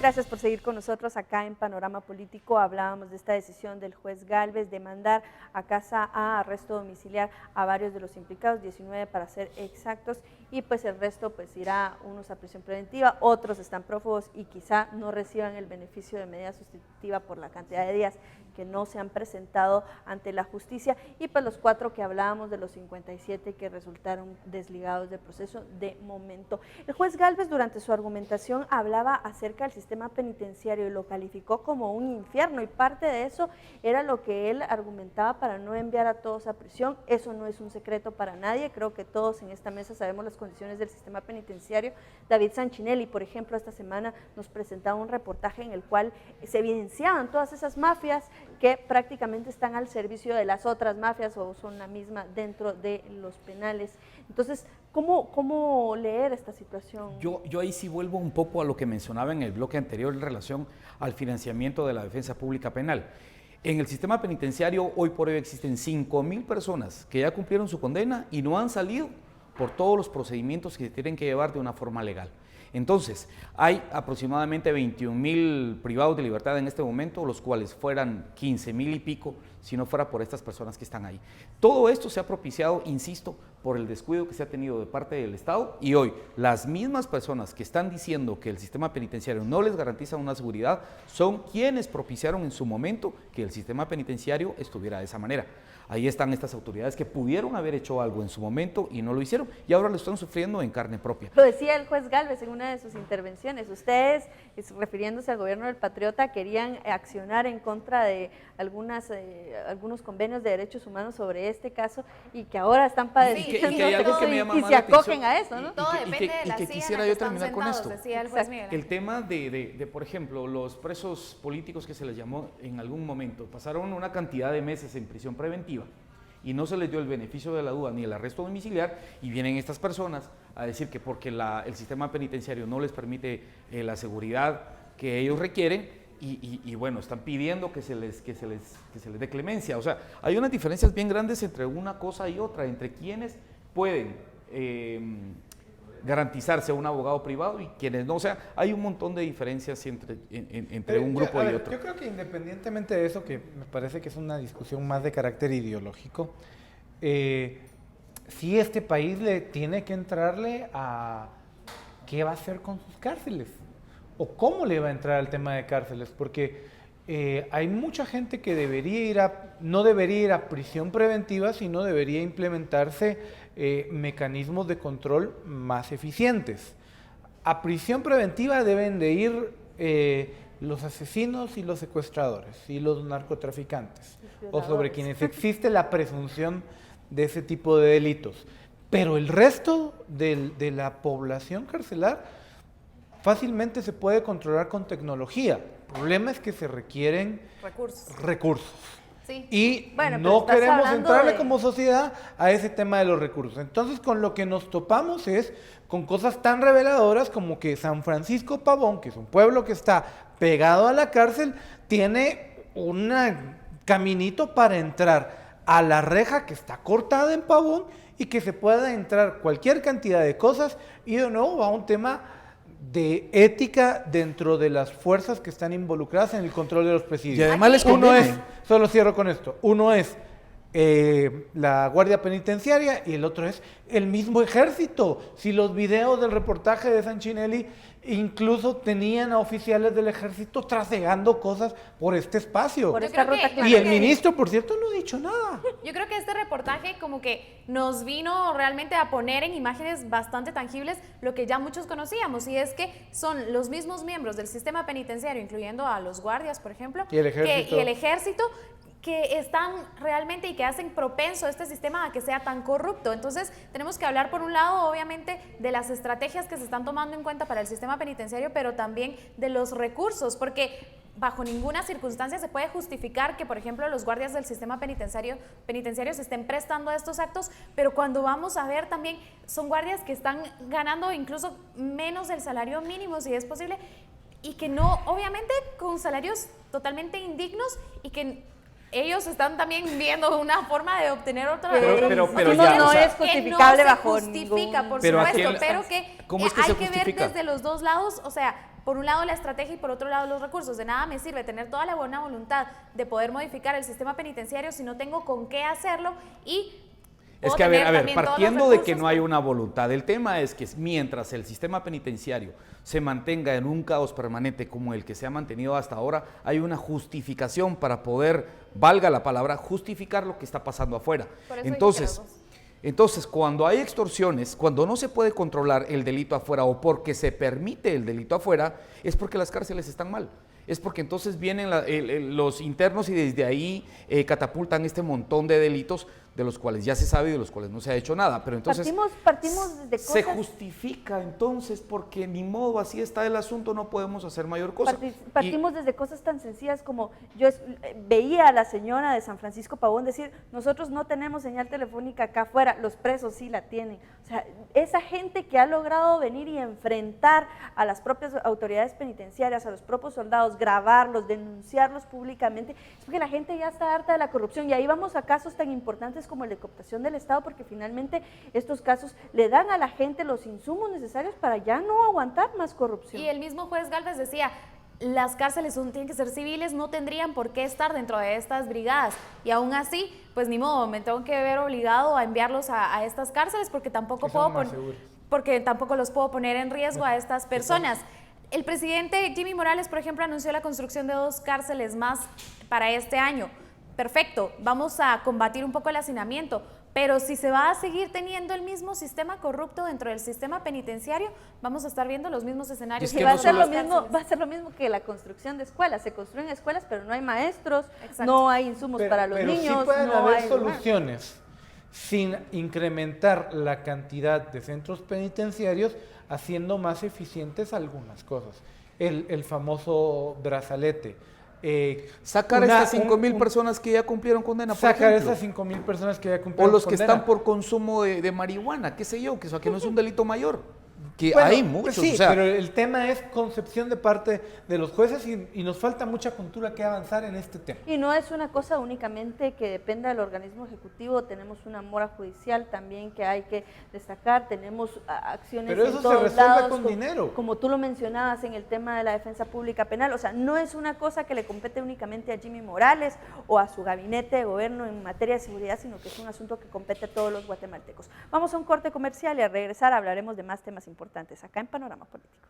Gracias por seguir con nosotros acá en Panorama Político. Hablábamos de esta decisión del juez Gálvez de mandar a casa a arresto domiciliar a varios de los implicados, 19 para ser exactos, y pues el resto pues irá unos a prisión preventiva, otros están prófugos y quizá no reciban el beneficio de medida sustitutiva por la cantidad de días que no se han presentado ante la justicia, y pues los 4 que hablábamos de los 57 que resultaron desligados del proceso de momento. El juez Gálvez durante su argumentación hablaba acerca del sistema penitenciario y lo calificó como un infierno, y parte de eso era lo que él argumentaba para no enviar a todos a prisión. Eso no es un secreto para nadie, creo que todos en esta mesa sabemos las condiciones del sistema penitenciario. David Sanchinelli, por ejemplo, esta semana nos presentaba un reportaje en el cual se evidenciaban todas esas mafias que prácticamente están al servicio de las otras mafias o son la misma dentro de los penales. Entonces, ¿cómo leer esta situación? Yo ahí sí vuelvo un poco a lo que mencionaba en el bloque anterior en relación al financiamiento de la defensa pública penal. En el sistema penitenciario hoy por hoy existen 5.000 personas que ya cumplieron su condena y no han salido por todos los procedimientos que se tienen que llevar de una forma legal. Entonces, hay aproximadamente 21.000 privados de libertad en este momento, los cuales fueran 15.000 y pico si no fuera por estas personas que están ahí. Todo esto se ha propiciado, insisto, por el descuido que se ha tenido de parte del Estado, y hoy las mismas personas que están diciendo que el sistema penitenciario no les garantiza una seguridad son quienes propiciaron en su momento que el sistema penitenciario estuviera de esa manera. Ahí están estas autoridades que pudieron haber hecho algo en su momento y no lo hicieron, y ahora lo están sufriendo en carne propia. Lo decía el juez Gálvez en una de sus intervenciones, ustedes, refiriéndose al gobierno del Patriota, querían accionar en contra de algunos convenios de derechos humanos sobre este caso, y que ahora están padeciendo y hay algo que me llama y más se la atención, acogen a eso, ¿no? Todo depende de la silla quisiera en la que yo están terminar con sentados, esto. decía el juez Miguel. El tema de, por ejemplo, los presos políticos que se les llamó en algún momento, pasaron una cantidad de meses en prisión preventiva y no se les dio el beneficio de la duda ni el arresto domiciliar, y vienen estas personas a decir que porque el sistema penitenciario no les permite la seguridad que ellos requieren, y bueno, están pidiendo que se les dé clemencia. O sea, hay unas diferencias bien grandes entre una cosa y otra, entre quienes pueden garantizarse un abogado privado y quienes no. O sea, hay un montón de diferencias entre un grupo y otro. Yo creo que independientemente de eso, que me parece que es una discusión más de carácter ideológico, sí este país le tiene que entrarle a qué va a hacer con sus cárceles o cómo le va a entrar al tema de cárceles, porque hay mucha gente que no debería ir a prisión preventiva, sino debería implementarse mecanismos de control más eficientes. A prisión preventiva deben de ir los asesinos y los secuestradores y los narcotraficantes, o sobre quienes existe la presunción de ese tipo de delitos. Pero el resto de la población carcelar fácilmente se puede controlar con tecnología. El problema es que se requieren recursos. Sí. Y bueno, no queremos entrarle como sociedad a ese tema de los recursos. Entonces, con lo que nos topamos es con cosas tan reveladoras como que San Francisco Pavón, que es un pueblo que está pegado a la cárcel, tiene un caminito para entrar a la reja que está cortada en Pavón, y que se pueda entrar cualquier cantidad de cosas, y de nuevo va a un tema de ética dentro de las fuerzas que están involucradas en el control de los presidios. Y además les conviene. Solo cierro con esto, uno es la Guardia Penitenciaria y el otro es el mismo Ejército. Si los videos del reportaje de Sanchinelli incluso tenían a oficiales del Ejército trasegando cosas por este espacio. Por esta ruta Y el ministro, por cierto, no ha dicho nada. Yo creo que este reportaje como que nos vino realmente a poner en imágenes bastante tangibles lo que ya muchos conocíamos, y es que son los mismos miembros del sistema penitenciario, incluyendo a los guardias, por ejemplo, y el ejército, que están realmente y que hacen propenso a este sistema a que sea tan corrupto. Entonces tenemos que hablar por un lado obviamente de las estrategias que se están tomando en cuenta para el sistema penitenciario, pero también de los recursos, porque bajo ninguna circunstancia se puede justificar que, por ejemplo, los guardias del sistema penitenciario se estén prestando a estos actos, pero cuando vamos a ver también son guardias que están ganando incluso menos del salario mínimo, si es posible, y que no, obviamente con salarios totalmente indignos, y que ellos están también viendo una forma de obtener otra pero ya, no o sea, es justificable que no bajo se justifica, ningún... por Pero supuesto, pero que ¿cómo es que hay se que ver justifica? desde los dos lados, o sea, por un lado la estrategia y por otro lado los recursos. De nada me sirve tener toda la buena voluntad de poder modificar el sistema penitenciario si no tengo con qué hacerlo y es que, a ver, partiendo de que no hay una voluntad, el tema es que mientras el sistema penitenciario se mantenga en un caos permanente como el que se ha mantenido hasta ahora, hay una justificación para poder, valga la palabra, justificar lo que está pasando afuera. Entonces, cuando hay extorsiones, cuando no se puede controlar el delito afuera o porque se permite el delito afuera, es porque las cárceles están mal. Es porque entonces vienen los internos y desde ahí catapultan este montón de delitos de los cuales ya se sabe y de los cuales no se ha hecho nada. Pero entonces partimos de cosas... se justifica entonces porque ni modo, así está el asunto, no podemos hacer mayor cosa. Partimos desde cosas tan sencillas como yo veía a la señora de San Francisco Pavón decir, nosotros no tenemos señal telefónica acá afuera, los presos sí la tienen. O sea, esa gente que ha logrado venir y enfrentar a las propias autoridades penitenciarias, a los propios soldados, grabarlos, denunciarlos públicamente, es porque la gente ya está harta de la corrupción y ahí vamos a casos tan importantes como la de cooptación del Estado, porque finalmente estos casos le dan a la gente los insumos necesarios para ya no aguantar más corrupción. Y el mismo juez Gálvez decía, las cárceles tienen que ser civiles, no tendrían por qué estar dentro de estas brigadas, y aún así, pues ni modo, me tengo que ver obligado a enviarlos a estas cárceles porque tampoco los puedo poner en riesgo a estas personas. El presidente Jimmy Morales, por ejemplo, anunció la construcción de 2 cárceles más para este año. Perfecto, vamos a combatir un poco el hacinamiento, pero si se va a seguir teniendo el mismo sistema corrupto dentro del sistema penitenciario, vamos a estar viendo los mismos escenarios. Y va a ser lo mismo que la construcción de escuelas. Se construyen escuelas, pero no hay maestros, no hay insumos para los niños. Sí pueden haber soluciones sin incrementar la cantidad de centros penitenciarios, haciendo más eficientes algunas cosas. El famoso brazalete. Sacar a estas 5,000 personas que ya cumplieron condena, por sacar ejemplo. esas 5,000 personas que ya cumplieron condena. O los que están por consumo de marihuana, qué sé yo, que eso aquí no es un delito mayor. Que bueno, hay muchos. Sí, o sea, pero el tema es concepción de parte de los jueces y nos falta mucha cultura que avanzar en este tema. Y no es una cosa únicamente que dependa del organismo ejecutivo, tenemos una mora judicial también que hay que destacar, tenemos acciones pero eso en todos se resuelve lados, con dinero. Como tú lo mencionabas en el tema de la defensa pública penal, o sea, no es una cosa que le compete únicamente a Jimmy Morales o a su gabinete de gobierno en materia de seguridad, sino que es un asunto que compete a todos los guatemaltecos. Vamos a un corte comercial y al regresar hablaremos de más temas importantes acá en Panorama Político.